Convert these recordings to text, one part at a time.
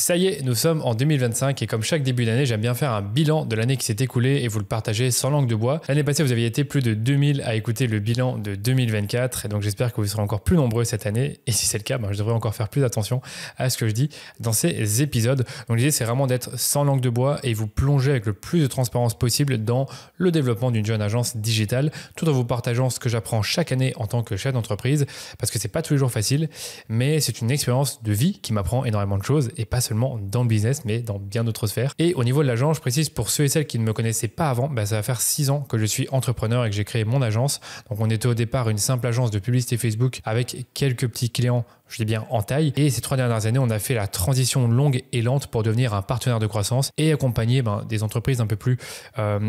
Ça y est, nous sommes en 2025 et comme chaque début d'année, j'aime bien faire un bilan de l'année qui s'est écoulée et vous le partager sans langue de bois. L'année passée, vous aviez été plus de 2000 à écouter le bilan de 2024 et donc j'espère que vous serez encore plus nombreux cette année et si c'est le cas, je devrais encore faire plus attention à ce que je dis dans ces épisodes. Donc l'idée, c'est vraiment d'être sans langue de bois et vous plonger avec le plus de transparence possible dans le développement d'une jeune agence digitale tout en vous partageant ce que j'apprends chaque année en tant que chef d'entreprise parce que c'est pas tous les jours facile, mais c'est une expérience de vie qui m'apprend énormément de choses et pas seulement dans le business, mais dans bien d'autres sphères. Et au niveau de l'agence, je précise pour ceux et celles qui ne me connaissaient pas avant, ça va faire 6 ans que je suis entrepreneur et que j'ai créé mon agence. Donc on était au départ une simple agence de publicité Facebook avec quelques petits clients, je dis bien en taille. Et ces 3 dernières années, on a fait la transition longue et lente pour devenir un partenaire de croissance et accompagner des entreprises un peu plus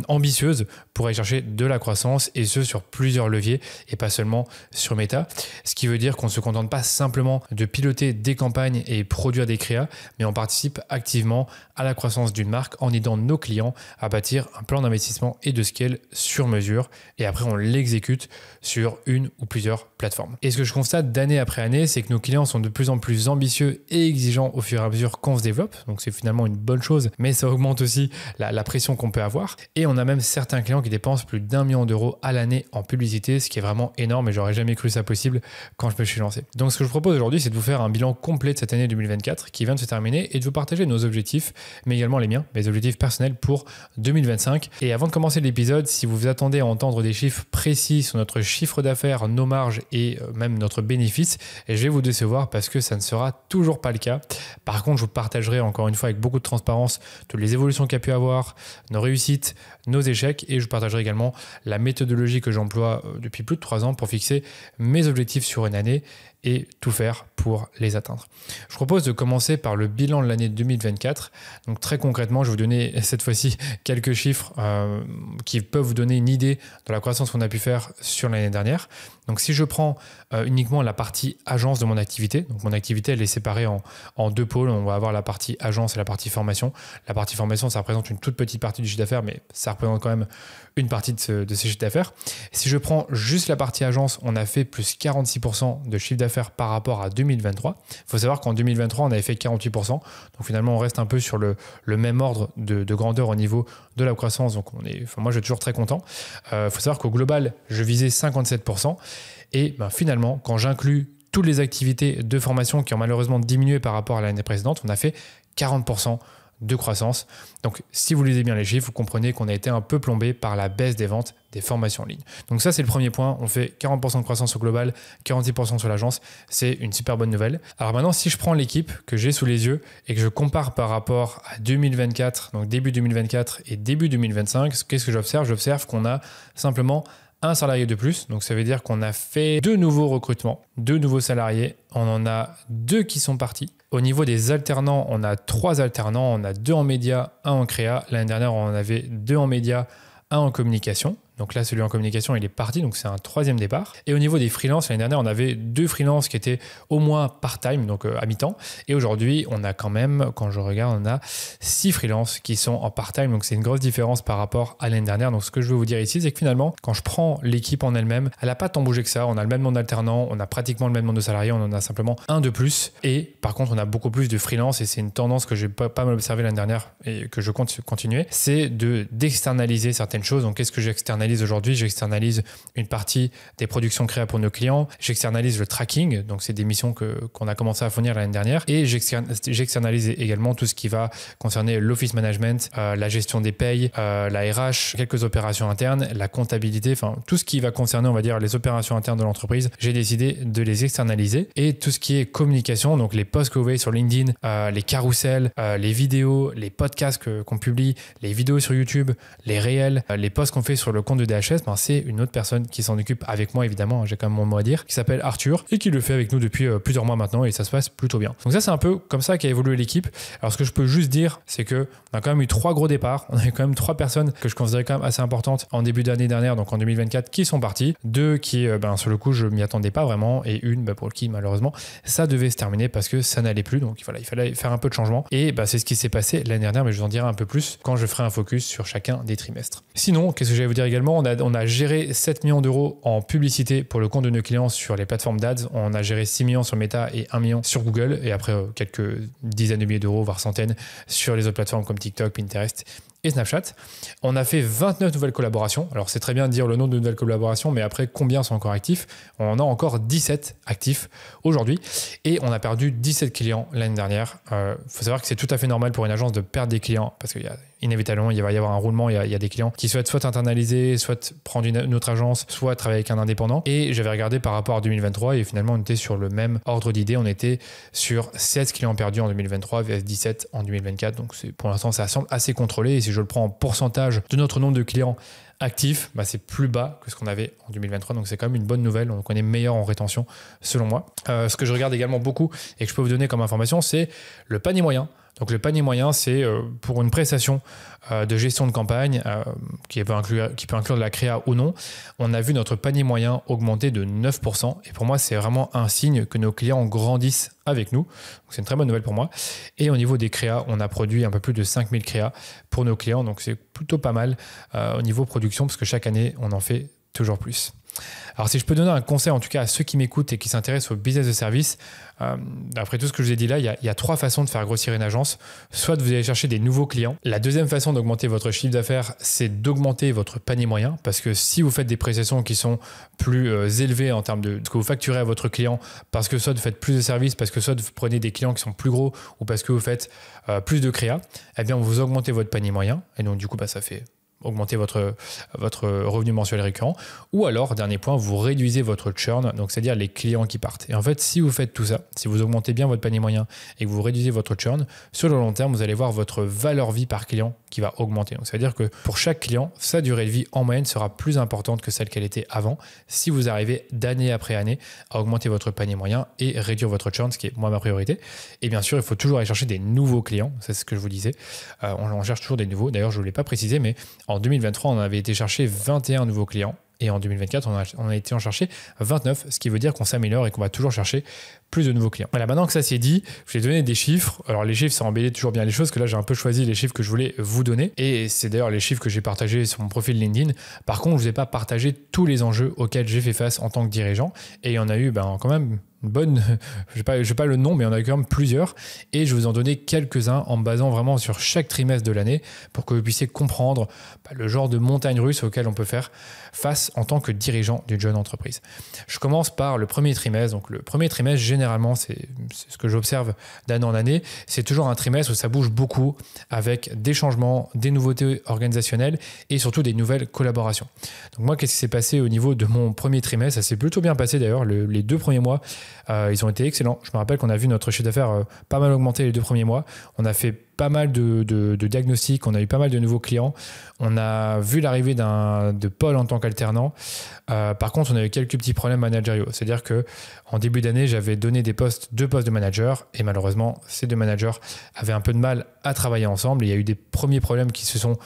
ambitieuses pour aller chercher de la croissance et ce sur plusieurs leviers et pas seulement sur Meta. Ce qui veut dire qu'on ne se contente pas simplement de piloter des campagnes et produire des créas, mais on participe activement à la croissance d'une marque en aidant nos clients à bâtir un plan d'investissement et de scale sur mesure et après on l'exécute sur une ou plusieurs plateformes. Et ce que je constate d'année après année, c'est que nos clients sont de plus en plus ambitieux et exigeants au fur et à mesure qu'on se développe, donc c'est finalement une bonne chose, mais ça augmente aussi la pression qu'on peut avoir et on a même certains clients qui dépensent plus d'1 million d'euros à l'année en publicité, ce qui est vraiment énorme et j'aurais jamais cru ça possible quand je me suis lancé. Donc ce que je propose aujourd'hui, c'est de vous faire un bilan complet de cette année 2024 qui vient de se terminer et de vous partager nos objectifs, mais également les miens, mes objectifs personnels pour 2025. Et avant de commencer l'épisode, si vous vous attendez à entendre des chiffres précis sur notre chiffre d'affaires, nos marges et même notre bénéfice, je vais vous décevoir parce que ça ne sera toujours pas le cas. Par contre, je vous partagerai encore une fois avec beaucoup de transparence toutes les évolutions qu'il y a pu avoir, nos réussites, nos échecs et je vous partagerai également la méthodologie que j'emploie depuis plus de 3 ans pour fixer mes objectifs sur une année et tout faire pour les atteindre. Je propose de commencer par le bilan de l'année 2024. Donc très concrètement, je vais vous donner cette fois-ci quelques chiffres qui peuvent vous donner une idée de la croissance qu'on a pu faire sur l'année dernière. Donc si je prends uniquement la partie agence de mon activité, donc mon activité elle est séparée en 2 pôles. On va avoir la partie agence et la partie formation. La partie formation, ça représente une toute petite partie du chiffre d'affaires, mais ça représente quand même une partie de ces chiffres d'affaires. Si je prends juste la partie agence, on a fait plus 46% de chiffre d'affaires par rapport à 2023. Il faut savoir qu'en 2023, on avait fait 48%. Donc finalement, on reste un peu sur le même ordre de grandeur au niveau de la croissance. Donc moi, je suis toujours très content. Il faut savoir qu'au global, je visais 57%. Et finalement, quand j'inclus toutes les activités de formation qui ont malheureusement diminué par rapport à l'année précédente, on a fait 40% de croissance. Donc, si vous lisez bien les chiffres, vous comprenez qu'on a été un peu plombé par la baisse des ventes des formations en ligne. Donc ça, c'est le premier point. On fait 40% de croissance au global, 46% sur l'agence. C'est une super bonne nouvelle. Alors maintenant, si je prends l'équipe que j'ai sous les yeux et que je compare par rapport à 2024, donc début 2024 et début 2025, qu'est-ce que j'observe? J'observe qu'on a simplement un salarié de plus. Donc ça veut dire qu'on a fait 2 nouveaux recrutements, 2 nouveaux salariés. On en a 2 qui sont partis. Au niveau des alternants, on a 3 alternants. On a 2 en média, 1 en créa. L'année dernière, on en avait 2 en média, 1 en communication. Donc là, celui en communication, il est parti, donc c'est un 3e départ. Et au niveau des freelances, l'année dernière, on avait 2 freelances qui étaient au moins part-time, donc à mi-temps. Et aujourd'hui, on a quand même, quand je regarde, on a 6 freelances qui sont en part-time. Donc c'est une grosse différence par rapport à l'année dernière. Donc ce que je veux vous dire ici, c'est que finalement, quand je prends l'équipe en elle-même, elle n'a pas tant bougé que ça. On a le même nombre d'alternants, on a pratiquement le même nombre de salariés, on en a simplement 1 de plus. Et par contre, on a beaucoup plus de freelance et c'est une tendance que j'ai pas mal observée l'année dernière et que je compte continuer. C'est d'externaliser certaines choses. Donc qu'est-ce que j'externalise aujourd'hui? J'externalise une partie des productions créées pour nos clients, j'externalise le tracking, donc c'est des missions qu'on a commencé à fournir l'année dernière, et j'externalise également tout ce qui va concerner l'office management, la gestion des payes, la RH, quelques opérations internes, la comptabilité, enfin tout ce qui va concerner, on va dire, les opérations internes de l'entreprise, j'ai décidé de les externaliser. Et tout ce qui est communication, donc les posts que vous voyez sur LinkedIn, les carousels, les vidéos, les podcasts qu'on publie, les vidéos sur YouTube, les réels, les posts qu'on fait sur le compte de DHS, c'est une autre personne qui s'en occupe avec moi, évidemment, j'ai quand même mon mot à dire, qui s'appelle Arthur et qui le fait avec nous depuis plusieurs mois maintenant et ça se passe plutôt bien. Donc ça, c'est un peu comme ça qu'a évolué l'équipe. Alors ce que je peux juste dire, c'est que on a quand même eu 3 gros départs. On a eu quand même 3 personnes que je considérais quand même assez importantes en début d'année dernière, donc en 2024, qui sont parties. 2 qui, sur le coup, je m'y attendais pas vraiment et une pour qui, malheureusement, ça devait se terminer parce que ça n'allait plus. Donc voilà, il fallait faire un peu de changement et c'est ce qui s'est passé l'année dernière, mais je vous en dirai un peu plus quand je ferai un focus sur chacun des trimestres. Sinon, qu'est-ce que j'allais vous dire également Également, on a géré 7 millions d'euros en publicité pour le compte de nos clients sur les plateformes d'Ads. On a géré 6 millions sur Meta et 1 million sur Google. Et après, quelques dizaines de milliers d'euros, voire centaines, sur les autres plateformes comme TikTok, Pinterest et Snapchat. On a fait 29 nouvelles collaborations. Alors, c'est très bien de dire le nombre de nouvelles collaborations, mais après, combien sont encore actifs? On en a encore 17 actifs aujourd'hui. Et on a perdu 17 clients l'année dernière. Faut savoir que c'est tout à fait normal pour une agence de perdre des clients parce qu'il y a inévitablement, il va y avoir un roulement. Il y a des clients qui souhaitent soit internaliser, soit prendre une autre agence, soit travailler avec un indépendant. Et j'avais regardé par rapport à 2023 et finalement, on était sur le même ordre d'idée. On était sur 16 clients perdus en 2023 vs 17 en 2024. Donc, pour l'instant, ça semble assez contrôlé. Et si je le prends en pourcentage de notre nombre de clients actifs, c'est plus bas que ce qu'on avait en 2023. Donc, c'est quand même une bonne nouvelle. Donc, on est meilleur en rétention, selon moi. Ce que je regarde également beaucoup et que je peux vous donner comme information, c'est le panier moyen. Donc, le panier moyen, c'est pour une prestation de gestion de campagne qui peut inclure de la créa ou non. On a vu notre panier moyen augmenter de 9%. Et pour moi, c'est vraiment un signe que nos clients grandissent avec nous. Donc, c'est une très bonne nouvelle pour moi. Et au niveau des créas, on a produit un peu plus de 5000 créas pour nos clients. Donc, c'est plutôt pas mal au niveau production parce que chaque année, on en fait toujours plus. Alors, si je peux donner un conseil, en tout cas à ceux qui m'écoutent et qui s'intéressent au business de service, après tout ce que je vous ai dit là, il y a 3 façons de faire grossir une agence. Soit vous allez chercher des nouveaux clients. La deuxième façon d'augmenter votre chiffre d'affaires, c'est d'augmenter votre panier moyen. Parce que si vous faites des prestations qui sont plus élevées en termes de ce que vous facturez à votre client, parce que soit vous faites plus de services, parce que soit vous prenez des clients qui sont plus gros, ou parce que vous faites plus de créa, eh bien vous augmentez votre panier moyen. Et donc du coup, ça fait augmenter votre revenu mensuel récurrent. Ou alors, dernier point, vous réduisez votre churn, donc c'est-à-dire les clients qui partent. Et en fait, si vous faites tout ça, si vous augmentez bien votre panier moyen et que vous réduisez votre churn, sur le long terme, vous allez voir votre valeur vie par client qui va augmenter. Donc, ça veut dire que pour chaque client, sa durée de vie en moyenne sera plus importante que celle qu'elle était avant si vous arrivez d'année après année à augmenter votre panier moyen et réduire votre churn, ce qui est moi ma priorité. Et bien sûr, il faut toujours aller chercher des nouveaux clients. C'est ce que je vous disais. On cherche toujours des nouveaux. D'ailleurs, je ne l'ai pas précisé, mais en 2023, on avait été chercher 21 nouveaux clients. Et en 2024, on a été en chercher 29, ce qui veut dire qu'on s'améliore et qu'on va toujours chercher plus de nouveaux clients. Voilà, maintenant que ça c'est dit, je vais donner des chiffres. Alors les chiffres, ça embellit toujours bien les choses, que là j'ai un peu choisi les chiffres que je voulais vous donner. Et c'est d'ailleurs les chiffres que j'ai partagés sur mon profil LinkedIn. Par contre, je ne vous ai pas partagé tous les enjeux auxquels j'ai fait face en tant que dirigeant. Et il y en a eu quand même une bonne, je sais pas le nom, mais il y en a eu quand même plusieurs. Et je vais vous en donner quelques-uns en me basant vraiment sur chaque trimestre de l'année pour que vous puissiez comprendre le genre de montagne russe auquel on peut faire face en tant que dirigeant d'une jeune entreprise. Je commence par le premier trimestre. Donc le premier trimestre, généralement, c'est ce que j'observe d'année en année. C'est toujours un trimestre où ça bouge beaucoup avec des changements, des nouveautés organisationnelles et surtout des nouvelles collaborations. Donc moi, qu'est-ce qui s'est passé au niveau de mon premier trimestre? Ça s'est plutôt bien passé d'ailleurs. Les 2 premiers mois, ils ont été excellents. Je me rappelle qu'on a vu notre chiffre d'affaires pas mal augmenter les 2 premiers mois. On a fait pas mal de diagnostics, on a eu pas mal de nouveaux clients. On a vu l'arrivée de Paul en tant qu'alternant. Par contre, on a eu quelques petits problèmes managériaux. C'est-à-dire qu'en début d'année, j'avais donné 2 postes de manager et malheureusement, ces 2 managers avaient un peu de mal à travailler ensemble. Il y a eu des premiers problèmes qui sont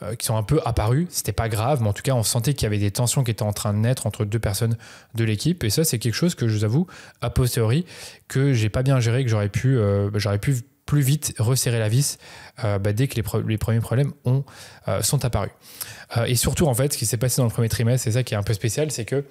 un peu apparus. C'était pas grave, mais en tout cas, on sentait qu'il y avait des tensions qui étaient en train de naître entre 2 personnes de l'équipe. Et ça, c'est quelque chose que je vous avoue, a posteriori, que j'ai pas bien géré, que j'aurais pu plus vite resserrer la vis dès que les premiers problèmes sont apparus. Et surtout, en fait, ce qui s'est passé dans le premier trimestre, c'est ça qui est un peu spécial, c'est que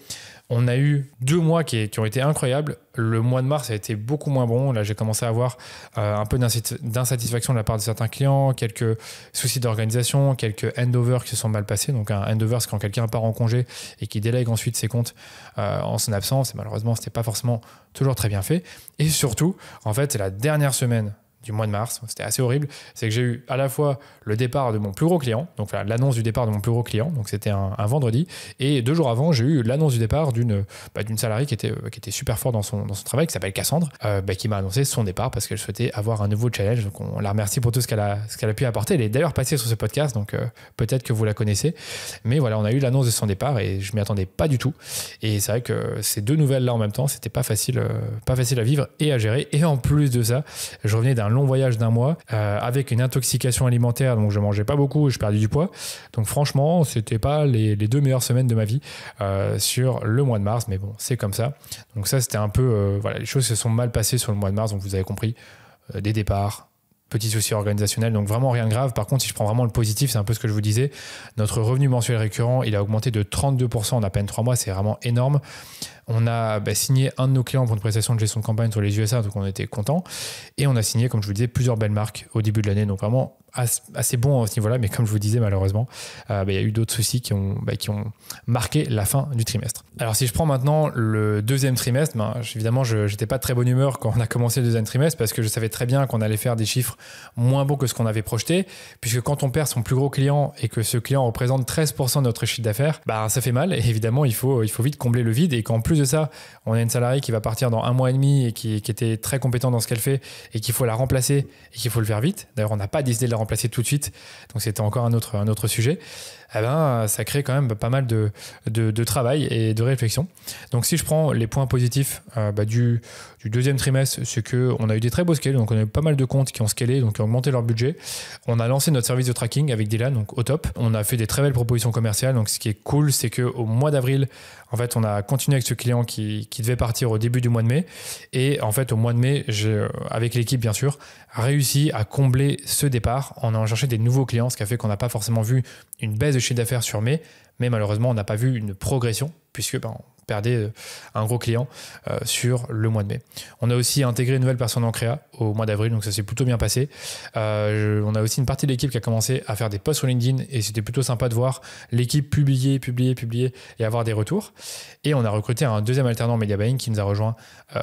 on a eu 2 mois qui ont été incroyables. Le mois de mars a été beaucoup moins bon. Là, j'ai commencé à avoir un peu d'insatisfaction de la part de certains clients, quelques soucis d'organisation, quelques handovers qui se sont mal passés. Donc, un handover, c'est quand quelqu'un part en congé et qui délègue ensuite ses comptes en son absence. Et malheureusement, c'était pas forcément toujours très bien fait. Et surtout, en fait, c'est la dernière semaine du mois de mars, c'était assez horrible, c'est que j'ai eu à la fois le départ de mon plus gros client, donc l'annonce du départ de mon plus gros client, donc c'était un vendredi, et 2 jours avant, j'ai eu l'annonce du départ d'une salariée qui était super forte dans son travail, qui s'appelle Cassandre, qui m'a annoncé son départ parce qu'elle souhaitait avoir un nouveau challenge. Donc on la remercie pour tout ce qu'elle a pu apporter. Elle est d'ailleurs passée sur ce podcast, donc peut-être que vous la connaissez, mais voilà, on a eu l'annonce de son départ et je m'y attendais pas du tout. Et c'est vrai que ces 2 nouvelles-là en même temps, c'était pas facile à vivre et à gérer. Et en plus de ça, je revenais d'un long voyage d'1 mois avec une intoxication alimentaire, donc je mangeais pas beaucoup et je perdais du poids. Donc franchement, c'était pas les 2 meilleures semaines de ma vie sur le mois de mars, mais bon, c'est comme ça. Donc ça, c'était un peu les choses se sont mal passées sur le mois de mars, donc vous avez compris, des départs, petit souci organisationnel, donc vraiment rien de grave. Par contre, si je prends vraiment le positif, c'est un peu ce que je vous disais, notre revenu mensuel récurrent, il a augmenté de 32% en à peine 3 mois, c'est vraiment énorme. On a signé un de nos clients pour une prestation de gestion de campagne sur les USA, donc on était content. Et on a signé, comme je vous disais, plusieurs belles marques au début de l'année, donc vraiment assez bon à ce niveau-là. Mais comme je vous disais, malheureusement, il y a eu d'autres soucis qui ont marqué la fin du trimestre. Alors si je prends maintenant le deuxième trimestre, évidemment, je n'étais pas de très bonne humeur quand on a commencé le deuxième trimestre parce que je savais très bien qu'on allait faire des chiffres moins bons que ce qu'on avait projeté, puisque quand on perd son plus gros client et que ce client représente 13% de notre chiffre d'affaires, ça fait mal. Et évidemment, il faut vite combler le vide. Et qu'en plus de ça, on a une salariée qui va partir dans 1 mois et demi et qui était très compétente dans ce qu'elle fait et qu'il faut la remplacer et qu'il faut le faire vite. D'ailleurs, on n'a pas décidé de la remplacer tout de suite, donc c'était encore un autre sujet. Ça crée quand même pas mal de travail et de réflexion. Donc si je prends les points positifs du deuxième trimestre, c'est qu'on a eu des très beaux scales, donc on a eu pas mal de comptes qui ont scalé, donc qui ont augmenté leur budget. On a lancé notre service de tracking avec Dylan, donc au top. On a fait des très belles propositions commerciales, donc ce qui est cool, c'est qu'au mois d'avril, en fait, on a continué avec ce client qui devait partir au début du mois de mai. Et en fait, au mois de mai, j'ai, avec l'équipe bien sûr, réussi à combler ce départ en allant chercher des nouveaux clients, ce qui a fait qu'on n'a pas forcément vu une baisse de chiffre d'affaires sur mai, mais malheureusement, on n'a pas vu une progression puisque on perdait un gros client sur le mois de mai. On a aussi intégré une nouvelle personne en créa au mois d'avril, donc ça s'est plutôt bien passé. On a aussi une partie de l'équipe qui a commencé à faire des posts sur LinkedIn et c'était plutôt sympa de voir l'équipe publier et avoir des retours. Et on a recruté un deuxième alternant media buying qui nous a rejoint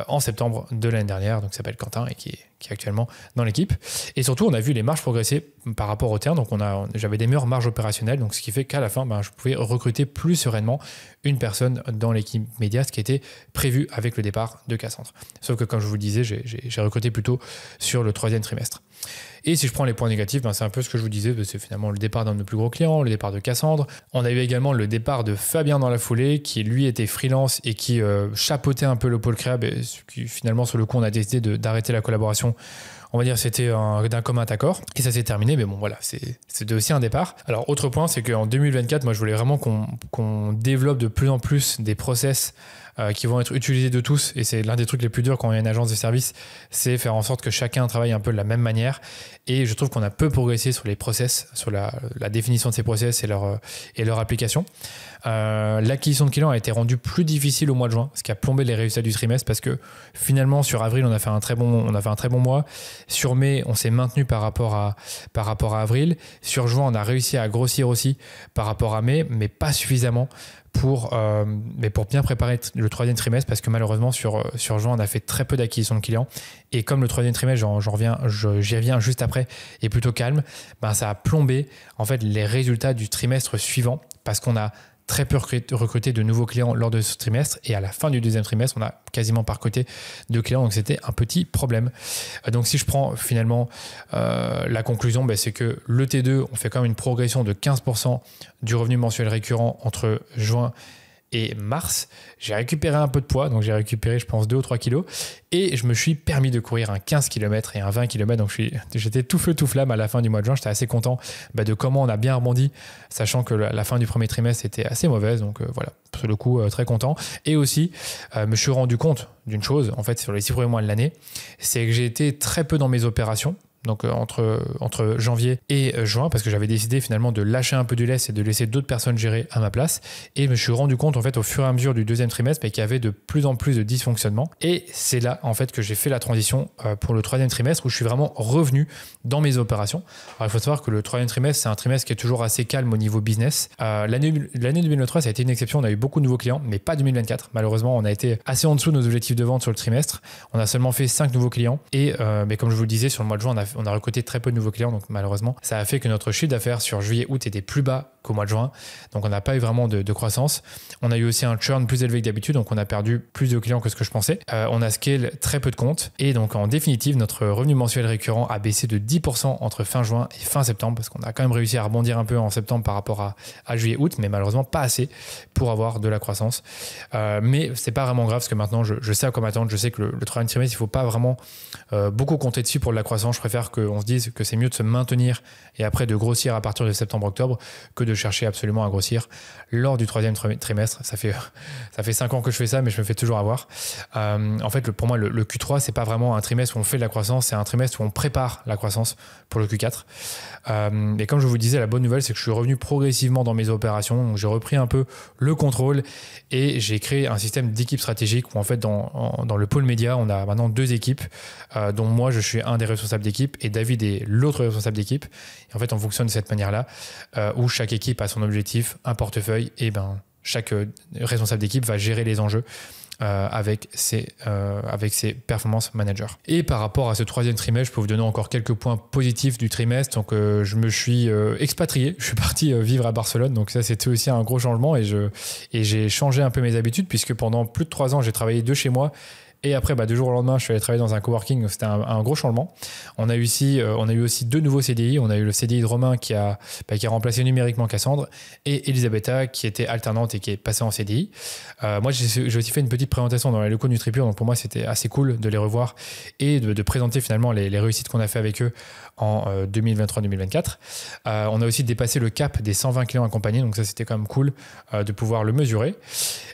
en septembre de l'année dernière, donc qui s'appelle Quentin et qui est actuellement dans l'équipe. Et surtout, on a vu les marges progresser par rapport au terme. Donc, j'avais des meilleures marges opérationnelles. Donc, ce qui fait qu'à la fin, je pouvais recruter plus sereinement une personne dans l'équipe média, ce qui était prévu avec le départ de Cassandre. Sauf que, comme je vous le disais, j'ai recruté plutôt sur le troisième trimestre. Et si je prends les points négatifs, c'est un peu ce que je vous disais, c'est finalement le départ d'un de nos plus gros clients, le départ de Cassandre. On a eu également le départ de Fabien dans la foulée, qui lui était freelance et qui chapeautait un peu le pôle créa, qui finalement sur le coup on a décidé d'arrêter la collaboration. On va dire c'était d'un commun accord et ça s'est terminé, mais bon voilà, c'était aussi un départ. Alors autre point, c'est qu'en 2024, moi je voulais vraiment qu'on développe de plus en plus des process qui vont être utilisés de tous, et c'est l'un des trucs les plus durs quand il y a une agence de service, c'est faire en sorte que chacun travaille un peu de la même manière, et je trouve qu'on a peu progressé sur les process, sur la définition de ces process et leur application. L'acquisition de clients a été rendue plus difficile au mois de juin, ce qui a plombé les résultats du trimestre, parce que finalement sur avril on a fait un très bon mois. Sur mai on s'est maintenu par rapport à avril. Sur juin on a réussi à grossir aussi par rapport à mai, mais pas suffisamment pour bien préparer le troisième trimestre, parce que malheureusement sur juin on a fait très peu d'acquisition de clients, et comme le troisième trimestre, j'y reviens juste après, est plutôt calme, ça a plombé en fait les résultats du trimestre suivant, parce qu'on a très peu recruté de nouveaux clients lors de ce trimestre, et à la fin du deuxième trimestre on a quasiment pas recruté de clients, donc c'était un petit problème. Donc si je prends finalement la conclusion, c'est que le T2, on fait quand même une progression de 15% du revenu mensuel récurrent entre juin et mars. J'ai récupéré un peu de poids, donc j'ai récupéré je pense 2 ou 3 kilos, et je me suis permis de courir un 15 km et un 20 km, donc j'étais tout feu tout flamme à la fin du mois de juin. J'étais assez content de comment on a bien rebondi, sachant que la fin du premier trimestre était assez mauvaise, donc voilà, sur le coup très content. Et aussi me suis rendu compte d'une chose, en fait sur les 6 premiers mois de l'année, c'est que j'ai été très peu dans mes opérations, donc entre janvier et juin, parce que j'avais décidé finalement de lâcher un peu du lest et de laisser d'autres personnes gérer à ma place, et je me suis rendu compte en fait au fur et à mesure du deuxième trimestre qu'il y avait de plus en plus de dysfonctionnements, et c'est là en fait que j'ai fait la transition pour le troisième trimestre, où je suis vraiment revenu dans mes opérations. Alors il faut savoir que le troisième trimestre, c'est un trimestre qui est toujours assez calme au niveau business. L'année 2023, ça a été une exception, on a eu beaucoup de nouveaux clients, mais pas 2024. Malheureusement, on a été assez en dessous de nos objectifs de vente sur le trimestre. On a seulement fait 5 nouveaux clients, et mais comme je vous le disais, sur le mois de juin, on a recruté très peu de nouveaux clients, donc malheureusement ça a fait que notre chiffre d'affaires sur juillet-août était plus bas qu'au mois de juin, donc on n'a pas eu vraiment de croissance. On a eu aussi un churn plus élevé que d'habitude, donc on a perdu plus de clients que ce que je pensais. On a scale très peu de comptes, et donc en définitive notre revenu mensuel récurrent a baissé de 10% entre fin juin et fin septembre, parce qu'on a quand même réussi à rebondir un peu en septembre par rapport à juillet-août, mais malheureusement pas assez pour avoir de la croissance. Mais c'est pas vraiment grave, parce que maintenant je sais à quoi m'attendre. Je sais que le troisième trimestre, il faut pas vraiment beaucoup compter dessus pour de la croissance. Je préfère qu'on se dise que c'est mieux de se maintenir et après de grossir à partir de septembre-octobre que de chercher absolument à grossir lors du troisième trimestre. Ça fait 5 ans que je fais ça, mais je me fais toujours avoir. En fait, pour moi, le Q3, c'est pas vraiment un trimestre où on fait de la croissance, c'est un trimestre où on prépare la croissance pour le Q4. Et comme je vous disais, la bonne nouvelle, c'est que je suis revenu progressivement dans mes opérations. Donc, j'ai repris un peu le contrôle et j'ai créé un système d'équipe stratégique où en fait, dans le pôle média, on a maintenant 2 équipes, dont moi, je suis un des responsables d'équipe et David est l'autre responsable d'équipe. Et en fait, on fonctionne de cette manière-là, où chaque équipe a son objectif, un portefeuille, et chaque responsable d'équipe va gérer les enjeux avec ses performance managers. Et par rapport à ce troisième trimestre, je peux vous donner encore quelques points positifs du trimestre. Donc, je me suis expatrié, je suis parti vivre à Barcelone. Donc ça, c'était aussi un gros changement et j'ai changé un peu mes habitudes puisque pendant plus de 3 ans, j'ai travaillé de chez moi. Et après, du jour au lendemain, je suis allé travailler dans un coworking. C'était un gros changement. On a eu aussi 2 nouveaux CDI. On a eu le CDI de Romain qui a remplacé numériquement Cassandre et Elisabetta qui était alternante et qui est passée en CDI. Moi, j'ai aussi fait une petite présentation dans les locaux NutriPure. Donc pour moi, c'était assez cool de les revoir et de présenter finalement les réussites qu'on a fait avec eux en 2023-2024. On a aussi dépassé le cap des 120 clients accompagnés. Donc ça, c'était quand même cool de pouvoir le mesurer.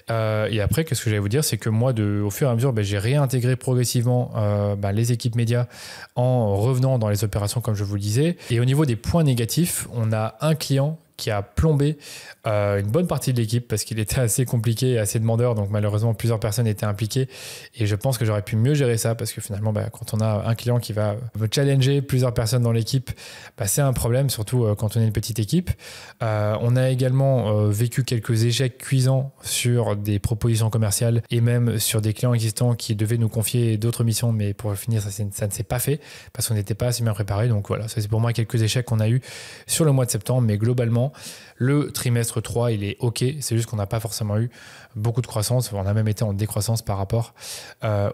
Et après, qu'est-ce que j'allais vous dire, c'est que moi, au fur et à mesure, j'ai réintégré progressivement les équipes médias en revenant dans les opérations, comme je vous le disais. Et au niveau des points négatifs, on a un client qui a plombé une bonne partie de l'équipe parce qu'il était assez compliqué et assez demandeur. Donc malheureusement, plusieurs personnes étaient impliquées et je pense que j'aurais pu mieux gérer ça parce que finalement, quand on a un client qui va challenger plusieurs personnes dans l'équipe, c'est un problème, surtout quand on est une petite équipe. On a également vécu quelques échecs cuisants sur des propositions commerciales et même sur des clients existants qui devaient nous confier d'autres missions, mais pour finir, ça ne s'est pas fait parce qu'on n'était pas assez bien préparé. Donc voilà, ça c'est pour moi quelques échecs qu'on a eu sur le mois de septembre, mais globalement, le trimestre 3, il est OK. C'est juste qu'on n'a pas forcément eu beaucoup de croissance. On a même été en décroissance par rapport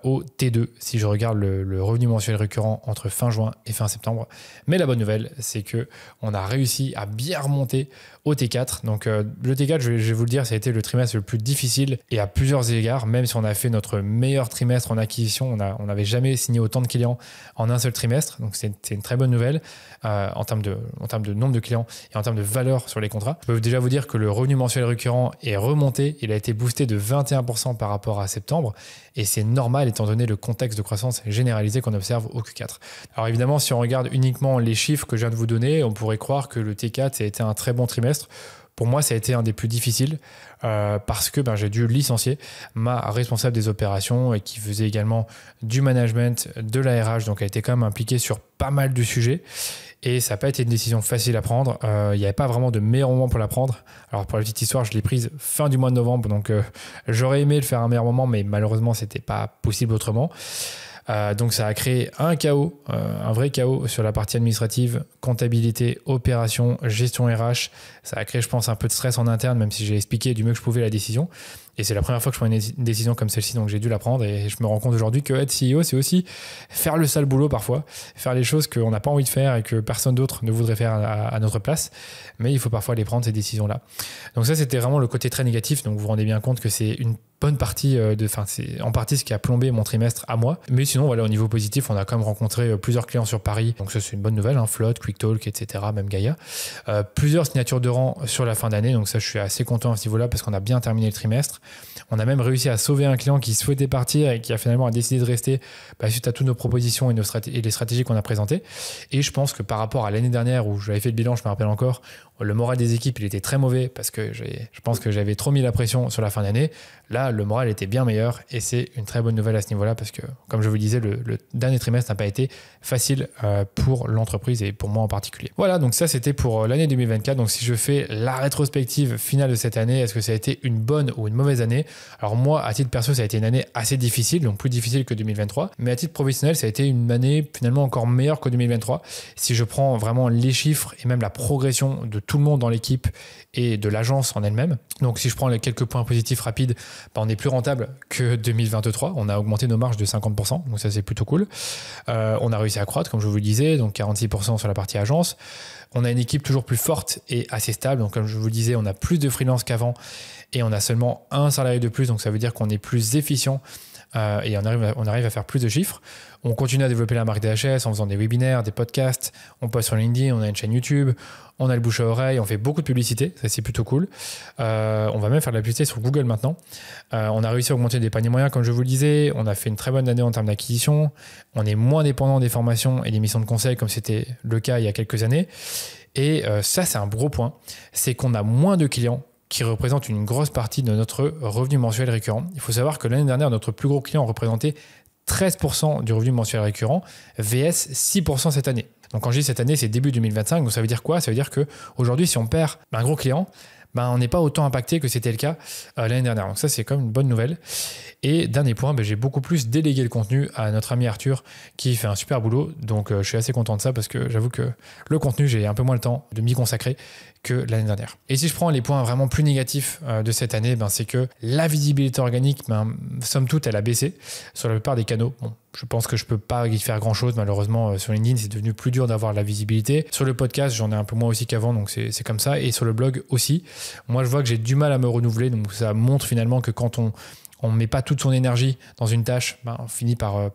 au T2, si je regarde le revenu mensuel récurrent entre fin juin et fin septembre. Mais la bonne nouvelle, c'est qu'on a réussi à bien remonter au T4. Donc le T4, je vais vous le dire, ça a été le trimestre le plus difficile et à plusieurs égards, même si on a fait notre meilleur trimestre en acquisition, on n'avait jamais signé autant de clients en un seul trimestre. Donc c'est une très bonne nouvelle en termes de nombre de clients et en termes de valeur sur les contrats. Je peux déjà vous dire que le revenu mensuel récurrent est remonté. Il a été boosté de 21% par rapport à septembre et c'est normal étant donné le contexte de croissance généralisé qu'on observe au Q4. Alors évidemment, si on regarde uniquement les chiffres que je viens de vous donner, on pourrait croire que le T4 ça a été un très bon trimestre. Pour moi, ça a été un des plus difficiles parce que j'ai dû licencier ma responsable des opérations et qui faisait également du management, de la RH. Donc, elle était quand même impliquée sur pas mal de sujets. Et ça n'a pas été une décision facile à prendre. Il n'y avait pas vraiment de meilleur moment pour la prendre. Alors, pour la petite histoire, je l'ai prise fin du mois de novembre. Donc, j'aurais aimé le faire à un meilleur moment, mais malheureusement, ce n'était pas possible autrement. Donc ça a créé un chaos, un vrai chaos sur la partie administrative, comptabilité, opération, gestion RH. Ça a créé, je pense, un peu de stress en interne, même si j'ai expliqué du mieux que je pouvais la décision. Et c'est la première fois que je prends une décision comme celle-ci, donc j'ai dû la prendre. Et je me rends compte aujourd'hui que être CEO, c'est aussi faire le sale boulot parfois, faire les choses qu'on n'a pas envie de faire et que personne d'autre ne voudrait faire à notre place. Mais il faut parfois les prendre, ces décisions-là. Donc ça, c'était vraiment le côté très négatif. Donc vous vous rendez bien compte que c'est une bonne partie c'est en partie ce qui a plombé mon trimestre à moi. Mais sinon, voilà, au niveau positif, on a quand même rencontré plusieurs clients sur Paris. Donc ça, c'est une bonne nouvelle, hein, Flotte, QuickTalk, etc., même Gaïa. Plusieurs signatures de rang sur la fin d'année. Donc ça, je suis assez content à ce niveau-là parce qu'on a bien terminé le trimestre. On a même réussi à sauver un client qui souhaitait partir et qui a finalement décidé de rester suite à toutes nos propositions et les stratégies qu'on a présentées. Et je pense que par rapport à l'année dernière où j'avais fait le bilan, je me rappelle encore, le moral des équipes, il était très mauvais parce que je pense que j'avais trop mis la pression sur la fin d'année. Là, le moral était bien meilleur et c'est une très bonne nouvelle à ce niveau-là parce que, comme je vous le disais, le dernier trimestre n'a pas été facile pour l'entreprise et pour moi en particulier. Voilà, donc ça, c'était pour l'année 2024. Donc, si je fais la rétrospective finale de cette année, est-ce que ça a été une bonne ou une mauvaise année? Alors moi, à titre perso, ça a été une année assez difficile, donc plus difficile que 2023. Mais à titre professionnel, ça a été une année finalement encore meilleure que 2023. Si je prends vraiment les chiffres et même la progression de tout le monde dans l'équipe et de l'agence en elle-même. Donc si je prends les quelques points positifs rapides, on est plus rentable que 2023. On a augmenté nos marges de 50%, donc ça c'est plutôt cool. On a réussi à croître, comme je vous le disais, donc 46% sur la partie agence. On a une équipe toujours plus forte et assez stable. Donc comme je vous le disais, on a plus de freelance qu'avant et on a seulement un salarié de plus. Donc ça veut dire qu'on est plus efficient et on arrive à faire plus de chiffres. On continue à développer la marque DHS en faisant des webinaires, des podcasts, on poste sur LinkedIn, on a une chaîne YouTube, on a le bouche à oreille, on fait beaucoup de publicité, ça c'est plutôt cool. On va même faire de la publicité sur Google maintenant. On a réussi à augmenter des paniers moyens comme je vous le disais, on a fait une très bonne année en termes d'acquisition, on est moins dépendant des formations et des missions de conseil comme c'était le cas il y a quelques années. Et ça c'est un gros point, c'est qu'on a moins de clients qui représentent une grosse partie de notre revenu mensuel récurrent. Il faut savoir que l'année dernière, notre plus gros client représentait 13% du revenu mensuel récurrent, VS 6% cette année. Donc quand je dis cette année, c'est début 2025, donc ça veut dire quoi? Ça veut dire qu'aujourd'hui, si on perd un gros client, on n'est pas autant impacté que c'était le cas l'année dernière. Donc ça, c'est quand même une bonne nouvelle. Et dernier point, j'ai beaucoup plus délégué le contenu à notre ami Arthur qui fait un super boulot. Donc je suis assez content de ça parce que j'avoue que le contenu, j'ai un peu moins le temps de m'y consacrer que l'année dernière. Et si je prends les points vraiment plus négatifs de cette année, c'est que la visibilité organique, somme toute, elle a baissé sur la plupart des canaux. Bon, je pense que je peux pas y faire grand chose, malheureusement. Sur LinkedIn, c'est devenu plus dur d'avoir la visibilité. Sur le podcast, j'en ai un peu moins aussi qu'avant, donc c'est comme ça. Et sur le blog aussi. Moi, je vois que j'ai du mal à me renouveler, donc ça montre finalement que quand on ne met pas toute son énergie dans une tâche, on finit par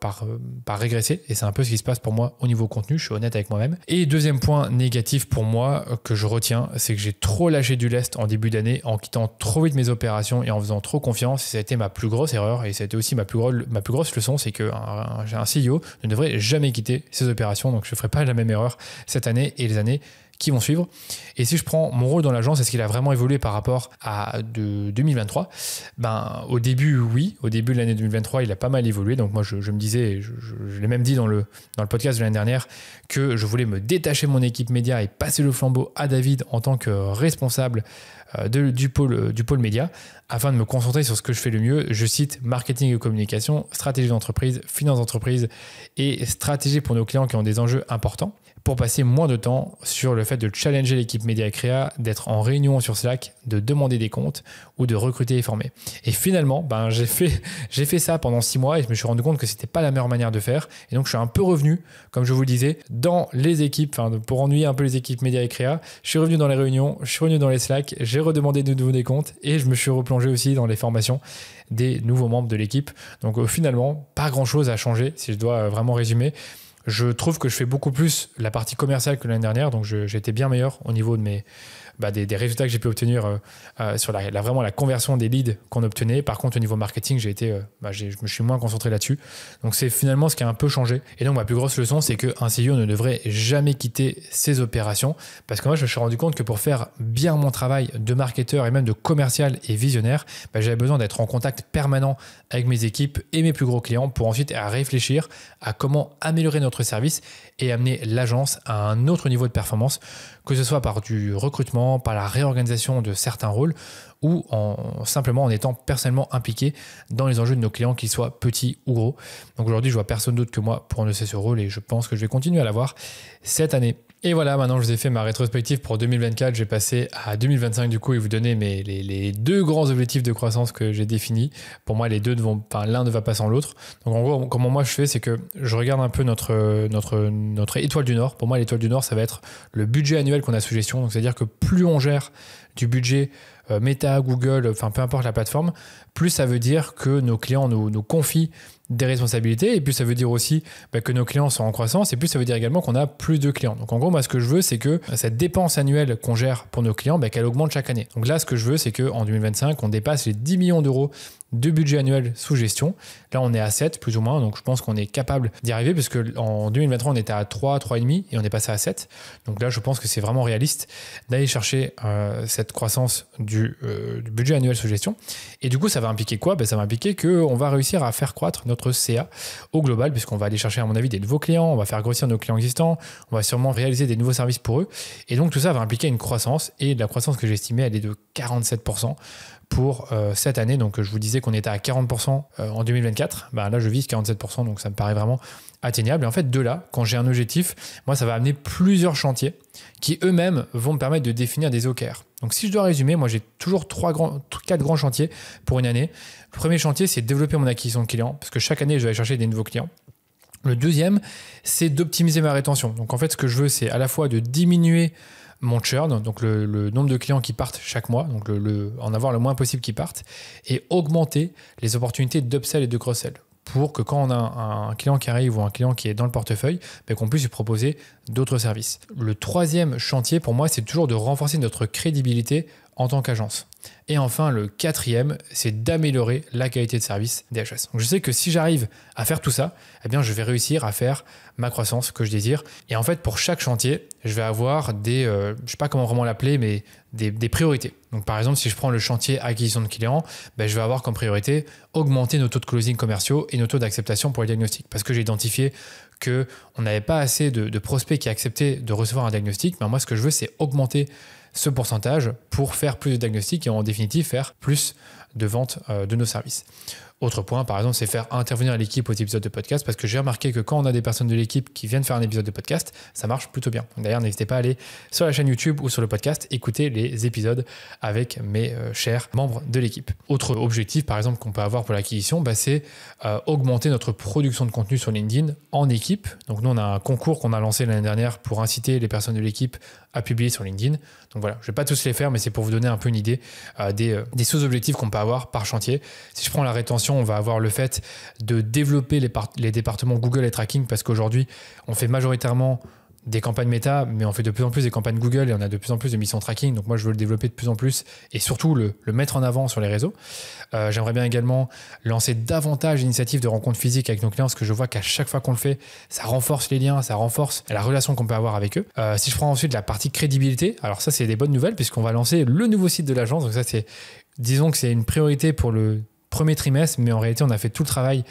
régresser. Et c'est un peu ce qui se passe pour moi au niveau contenu, je suis honnête avec moi-même. Et deuxième point négatif pour moi que je retiens, c'est que j'ai trop lâché du lest en début d'année en quittant trop vite mes opérations et en faisant trop confiance. Et ça a été ma plus grosse erreur et ça a été aussi ma plus grosse leçon, c'est qu'un CEO ne devrait jamais quitter ses opérations. Donc je ne ferai pas la même erreur cette année et les années qui vont suivre. Et si je prends mon rôle dans l'agence, est-ce qu'il a vraiment évolué par rapport à 2023 ? Au début, oui. Au début de l'année 2023, il a pas mal évolué. Donc moi, je me disais, je l'ai même dit dans le podcast de l'année dernière, que je voulais me détacher de mon équipe média et passer le flambeau à David en tant que responsable du pôle média, afin de me concentrer sur ce que je fais le mieux. Je cite marketing et communication, stratégie d'entreprise, finance d'entreprise et stratégie pour nos clients qui ont des enjeux importants, pour passer moins de temps sur le fait de challenger l'équipe média et créa, d'être en réunion sur Slack, de demander des comptes ou de recruter et former. Et finalement, j'ai fait ça pendant 6 mois et je me suis rendu compte que c'était pas la meilleure manière de faire. Et donc, je suis un peu revenu, comme je vous le disais, dans les équipes, pour ennuyer un peu les équipes média et créa. Je suis revenu dans les réunions, je suis revenu dans les Slack, j'ai redemandé de nouveau des comptes et je me suis replongé aussi dans les formations des nouveaux membres de l'équipe. Donc, finalement, pas grand-chose a changé, si je dois vraiment résumer. Je trouve que je fais beaucoup plus la partie commerciale que l'année dernière, donc j'ai été bien meilleur au niveau de des résultats que j'ai pu obtenir sur vraiment la conversion des leads qu'on obtenait. Par contre, au niveau marketing, je me suis moins concentré là-dessus. Donc, c'est finalement ce qui a un peu changé. Et donc, ma plus grosse leçon, c'est qu'un CEO ne devrait jamais quitter ses opérations. Parce que moi, je me suis rendu compte que pour faire bien mon travail de marketeur et même de commercial et visionnaire, j'avais besoin d'être en contact permanent avec mes équipes et mes plus gros clients pour ensuite réfléchir à comment améliorer notre service et amener l'agence à un autre niveau de performance, que ce soit par du recrutement, par la réorganisation de certains rôles ou simplement en étant personnellement impliqué dans les enjeux de nos clients, qu'ils soient petits ou gros. Donc aujourd'hui, je vois personne d'autre que moi pour endosser ce rôle et je pense que je vais continuer à l'avoir cette année. Et voilà, maintenant je vous ai fait ma rétrospective pour 2024, je vais passer à 2025 du coup et vous donner les 2 grands objectifs de croissance que j'ai définis. Pour moi, l'un ne va pas sans l'autre. Donc en gros, comment moi je fais, c'est que je regarde un peu notre étoile du Nord. Pour moi, l'étoile du Nord, ça va être le budget annuel qu'on a sous gestion. Donc c'est-à-dire que plus on gère du budget Meta, Google, peu importe la plateforme, plus ça veut dire que nos clients nous confient des responsabilités et plus ça veut dire aussi que nos clients sont en croissance et plus ça veut dire également qu'on a plus de clients. Donc en gros, moi ce que je veux, c'est que cette dépense annuelle qu'on gère pour nos clients, qu'elle augmente chaque année. Donc là, ce que je veux, c'est qu'en 2025, on dépasse les 10 millions d'euros de budget annuel sous gestion. Là, on est à 7 plus ou moins, donc je pense qu'on est capable d'y arriver parce qu'en 2023, on était à 3, 3,5 et on est passé à 7. Donc là, je pense que c'est vraiment réaliste d'aller chercher cette croissance du budget annuel sous gestion. Et du coup, ça va impliquer quoi ? Ça va impliquer qu'on va réussir à faire croître notre CA au global, puisqu'on va aller chercher, à mon avis, des nouveaux clients, on va faire grossir nos clients existants, on va sûrement réaliser des nouveaux services pour eux. Et donc, tout ça va impliquer une croissance. Et la croissance que j'estimais, elle est de 47% pour cette année. Donc, je vous disais qu'on était à 40% en 2024. Là, je vise 47%, donc ça me paraît vraiment atteignable. Et en fait, de là, quand j'ai un objectif, moi, ça va amener plusieurs chantiers qui eux-mêmes vont me permettre de définir des OKR. Donc, si je dois résumer, moi, j'ai toujours 4 grands chantiers pour une année. Le premier chantier, c'est de développer mon acquisition de clients, parce que chaque année, je vais aller chercher des nouveaux clients. Le deuxième, c'est d'optimiser ma rétention. Donc, en fait, ce que je veux, c'est à la fois de diminuer mon churn, donc le nombre de clients qui partent chaque mois, donc en avoir le moins possible qui partent, et augmenter les opportunités d'upsell et de cross-sell. pour que quand on a un client qui arrive ou un client qui est dans le portefeuille, qu'on puisse lui proposer d'autres services. Le troisième chantier pour moi, c'est toujours de renforcer notre crédibilité en tant qu'agence. Et enfin, le quatrième, c'est d'améliorer la qualité de service DHS. Donc je sais que si j'arrive à faire tout ça, eh bien, je vais réussir à faire ma croissance que je désire. Et en fait, pour chaque chantier, je vais avoir je ne sais pas comment vraiment l'appeler, mais des priorités. Donc par exemple, si je prends le chantier acquisition de clients, je vais avoir comme priorité augmenter nos taux de closing commerciaux et nos taux d'acceptation pour les diagnostics. Parce que j'ai identifié qu'on n'avait pas assez de prospects qui acceptaient de recevoir un diagnostic. Mais moi, ce que je veux, c'est augmenter ce pourcentage pour faire plus de diagnostics et en définitive faire plus de ventes de nos services. Autre point, par exemple, c'est faire intervenir l'équipe aux épisodes de podcast parce que j'ai remarqué que quand on a des personnes de l'équipe qui viennent faire un épisode de podcast, ça marche plutôt bien. D'ailleurs, n'hésitez pas à aller sur la chaîne YouTube ou sur le podcast, écouter les épisodes avec mes chers membres de l'équipe. Autre objectif, par exemple, qu'on peut avoir pour l'acquisition, c'est augmenter notre production de contenu sur LinkedIn en équipe. Donc nous, on a un concours qu'on a lancé l'année dernière pour inciter les personnes de l'équipe à publier sur LinkedIn. Donc voilà, je ne vais pas tous les faire, mais c'est pour vous donner un peu une idée des sous-objectifs qu'on peut avoir par chantier. Si je prends la rétention, on va avoir le fait de développer les départements Google et Tracking parce qu'aujourd'hui, on fait majoritairement des campagnes méta, mais on fait de plus en plus des campagnes Google et on a de plus en plus de missions tracking. Donc moi, je veux le développer de plus en plus et surtout le mettre en avant sur les réseaux. J'aimerais bien également lancer davantage d'initiatives de rencontres physiques avec nos clients parce que je vois qu'à chaque fois qu'on le fait, ça renforce les liens, ça renforce la relation qu'on peut avoir avec eux. Si je prends ensuite la partie crédibilité, alors ça, c'est des bonnes nouvelles puisqu'on va lancer le nouveau site de l'agence. Donc ça, disons que c'est une priorité pour le premier trimestre, mais en réalité, on a fait tout le travail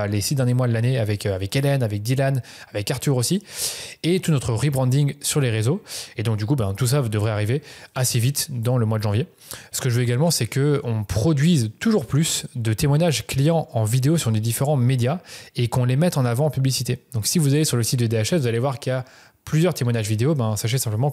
les 6 derniers mois de l'année avec Hélène, avec Dylan, avec Arthur aussi, et tout notre rebranding sur les réseaux. Et donc, du coup, tout ça devrait arriver assez vite dans le mois de janvier. Ce que je veux également, c'est qu'on produise toujours plus de témoignages clients en vidéo sur les différents médias et qu'on les mette en avant en publicité. Donc, si vous allez sur le site de DHS, vous allez voir qu'il y a plusieurs témoignages vidéo, sachez simplement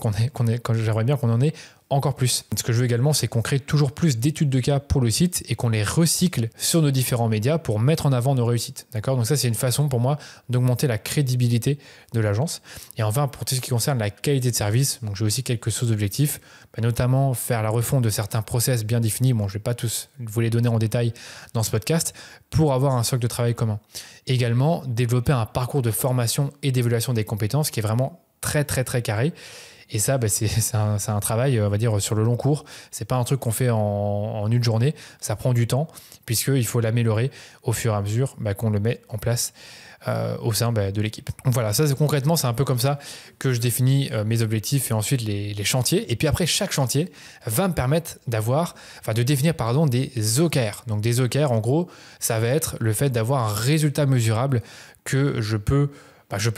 j'aimerais bien qu'on en ait encore plus. Ce que je veux également, c'est qu'on crée toujours plus d'études de cas pour le site et qu'on les recycle sur nos différents médias pour mettre en avant nos réussites. D'accord ? Donc ça, c'est une façon pour moi d'augmenter la crédibilité de l'agence. Et enfin, pour tout ce qui concerne la qualité de service, donc j'ai aussi quelques sous-objectifs, notamment faire la refonte de certains process bien définis. Bon, je ne vais pas tous vous les donner en détail dans ce podcast pour avoir un socle de travail commun. Également, développer un parcours de formation et d'évaluation des compétences qui est vraiment très, très, très carré. Et ça, c'est un travail, on va dire, sur le long cours. C'est pas un truc qu'on fait en une journée. Ça prend du temps, puisqu'il faut l'améliorer au fur et à mesure qu'on le met en place au sein de l'équipe. Donc voilà, ça, concrètement, c'est un peu comme ça que je définis mes objectifs et ensuite les chantiers. Et puis après, chaque chantier va me permettre de définir des OKR. Donc des OKR, en gros, ça va être le fait d'avoir un résultat mesurable que je peux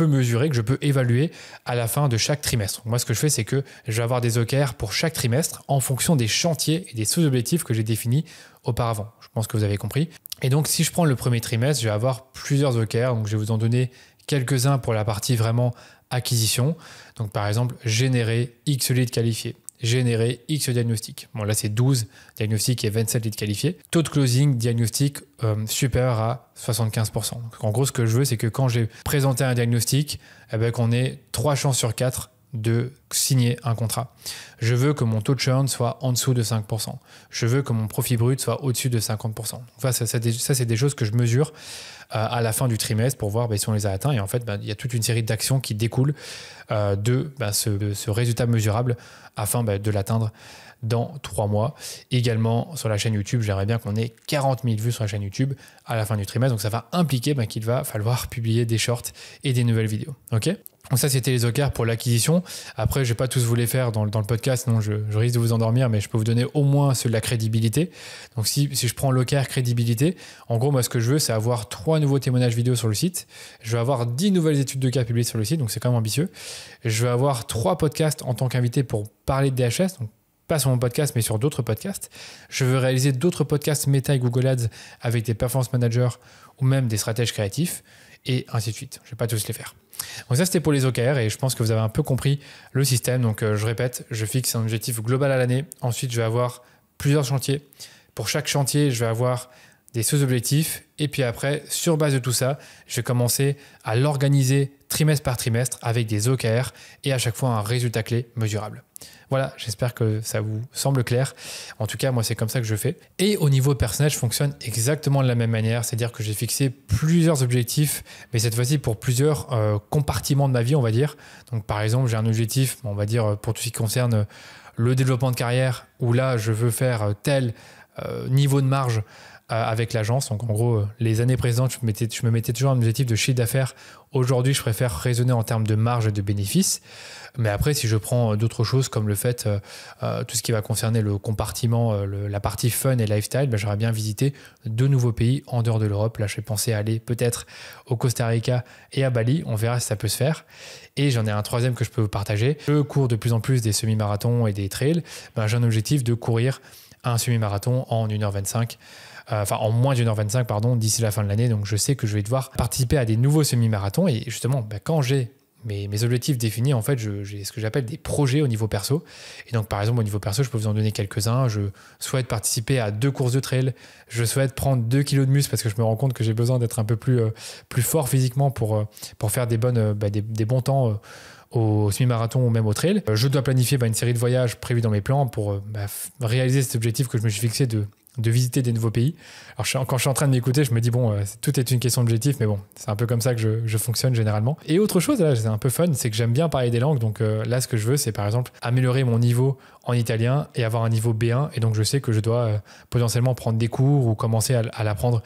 mesurer, que je peux évaluer à la fin de chaque trimestre. Donc moi, ce que je fais, c'est que je vais avoir des OKR pour chaque trimestre en fonction des chantiers et des sous-objectifs que j'ai définis auparavant. Je pense que vous avez compris. Et donc, si je prends le premier trimestre, je vais avoir plusieurs OKR. Donc, je vais vous en donner quelques-uns pour la partie vraiment acquisition. Donc, par exemple, générer X leads qualifiés. Générer X diagnostics. Bon, là, c'est 12 diagnostics et 27 leads qualifiés. Taux de closing diagnostic supérieur à 75%. Donc, en gros, ce que je veux, c'est que quand j'ai présenté un diagnostic, qu'on ait 3 chances sur 4 de signer un contrat. Je veux que mon taux de churn soit en dessous de 5%. Je veux que mon profit brut soit au-dessus de 50%. Donc, ça, c'est des choses que je mesure à la fin du trimestre pour voir si on les a atteints. Et en fait, il y a toute une série d'actions qui découlent de ce résultat mesurable afin de l'atteindre dans 3 mois. Également, sur la chaîne YouTube, j'aimerais bien qu'on ait 40 000 vues sur la chaîne YouTube à la fin du trimestre. Donc, ça va impliquer qu'il va falloir publier des shorts et des nouvelles vidéos. OK ? Donc ça, c'était les OKR pour l'acquisition. Après, je ne vais pas tous vous les faire dans le podcast, sinon je risque de vous endormir, mais je peux vous donner au moins ceux de la crédibilité. Donc si je prends l'OKR crédibilité, en gros, moi, ce que je veux, c'est avoir 3 nouveaux témoignages vidéo sur le site. Je vais avoir 10 nouvelles études de cas publiées sur le site, donc c'est quand même ambitieux. Je vais avoir 3 podcasts en tant qu'invité pour parler de DHS, donc pas sur mon podcast, mais sur d'autres podcasts. Je veux réaliser d'autres podcasts Meta et Google Ads avec des performance managers ou même des stratèges créatifs, et ainsi de suite. Je ne vais pas tous les faire. Donc ça, c'était pour les OKR et je pense que vous avez un peu compris le système. Donc je répète, je fixe un objectif global à l'année. Ensuite, je vais avoir plusieurs chantiers. Pour chaque chantier, je vais avoir des sous-objectifs. Et puis après, sur base de tout ça, je vais commencer à l'organiser trimestre par trimestre avec des OKR et à chaque fois un résultat clé mesurable. Voilà, j'espère que ça vous semble clair. En tout cas, moi, c'est comme ça que je fais. Et au niveau personnel, je fonctionne exactement de la même manière. C'est-à-dire que j'ai fixé plusieurs objectifs, mais cette fois-ci pour plusieurs compartiments de ma vie, on va dire. Donc, par exemple, j'ai un objectif, on va dire, pour tout ce qui concerne le développement de carrière, où là, je veux faire tel niveau de marge avec l'agence. Donc, en gros, les années précédentes, je me mettais toujours un objectif de chiffre d'affaires. Aujourd'hui, je préfère raisonner en termes de marge et de bénéfices. Mais après, si je prends d'autres choses comme le fait, tout ce qui va concerner le compartiment, la partie fun et lifestyle, j'aurais bien visité 2 nouveaux pays en dehors de l'Europe. Là, je vais penser à aller peut-être au Costa Rica et à Bali. On verra si ça peut se faire. Et j'en ai un troisième que je peux vous partager. Je cours de plus en plus des semi-marathons et des trails. J'ai un objectif de courir un semi-marathon en 1h25. En moins d'1h25, pardon, d'ici la fin de l'année. Donc, je sais que je vais devoir participer à des nouveaux semi-marathons. Et justement, quand j'ai mes objectifs définis, en fait, j'ai ce que j'appelle des projets au niveau perso. Et donc, par exemple, au niveau perso, je peux vous en donner quelques-uns. Je souhaite participer à 2 courses de trail. Je souhaite prendre 2 kilos de muscle parce que je me rends compte que j'ai besoin d'être un peu plus fort physiquement pour faire des bons temps au semi-marathon ou même au trail. Je dois planifier une série de voyages prévus dans mes plans pour réaliser cet objectif que je me suis fixé de visiter des nouveaux pays. Alors quand je suis en train de m'écouter, je me dis tout est une question d'objectif, mais bon, c'est un peu comme ça que je fonctionne généralement. Et autre chose, là, c'est un peu fun, c'est que j'aime bien parler des langues. Donc là, ce que je veux, c'est par exemple améliorer mon niveau en italien et avoir un niveau B1. Et donc je sais que je dois potentiellement prendre des cours ou commencer à l'apprendre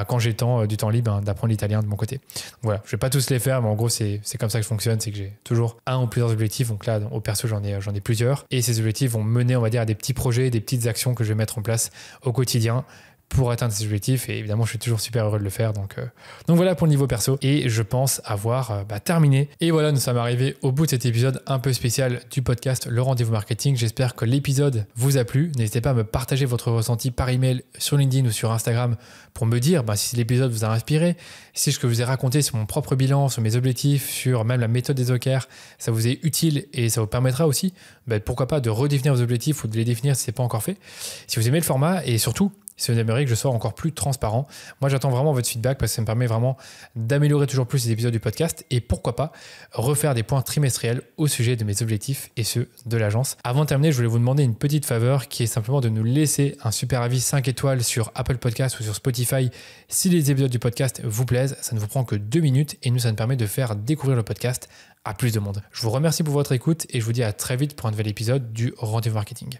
quand j'ai du temps libre d'apprendre l'italien de mon côté. Donc voilà, je vais pas tous les faire, mais en gros, c'est comme ça que je fonctionne, c'est que j'ai toujours un ou plusieurs objectifs. Donc là, au perso, j'en ai plusieurs. Et ces objectifs vont mener, on va dire, à des petits projets, des petites actions que je vais mettre en place au quotidien pour atteindre ces objectifs. Et évidemment, je suis toujours super heureux de le faire. Donc voilà pour le niveau perso. Et je pense avoir terminé. Et voilà, nous sommes arrivés au bout de cet épisode un peu spécial du podcast Le Rendez-vous Marketing. J'espère que l'épisode vous a plu. N'hésitez pas à me partager votre ressenti par email sur LinkedIn ou sur Instagram pour me dire si l'épisode vous a inspiré, si ce que je vous ai raconté sur mon propre bilan, sur mes objectifs, sur même la méthode des OKR, ça vous est utile et ça vous permettra aussi, pourquoi pas, de redéfinir vos objectifs ou de les définir si ce n'est pas encore fait. Si vous aimez le format et surtout, si vous aimeriez que je sois encore plus transparent, moi j'attends vraiment votre feedback parce que ça me permet vraiment d'améliorer toujours plus les épisodes du podcast et pourquoi pas refaire des points trimestriels au sujet de mes objectifs et ceux de l'agence. Avant de terminer, je voulais vous demander une petite faveur qui est simplement de nous laisser un super avis 5 étoiles sur Apple Podcast ou sur Spotify si les épisodes du podcast vous plaisent. Ça ne vous prend que 2 minutes et nous, ça nous permet de faire découvrir le podcast à plus de monde. Je vous remercie pour votre écoute et je vous dis à très vite pour un nouvel épisode du Rendez-vous Marketing.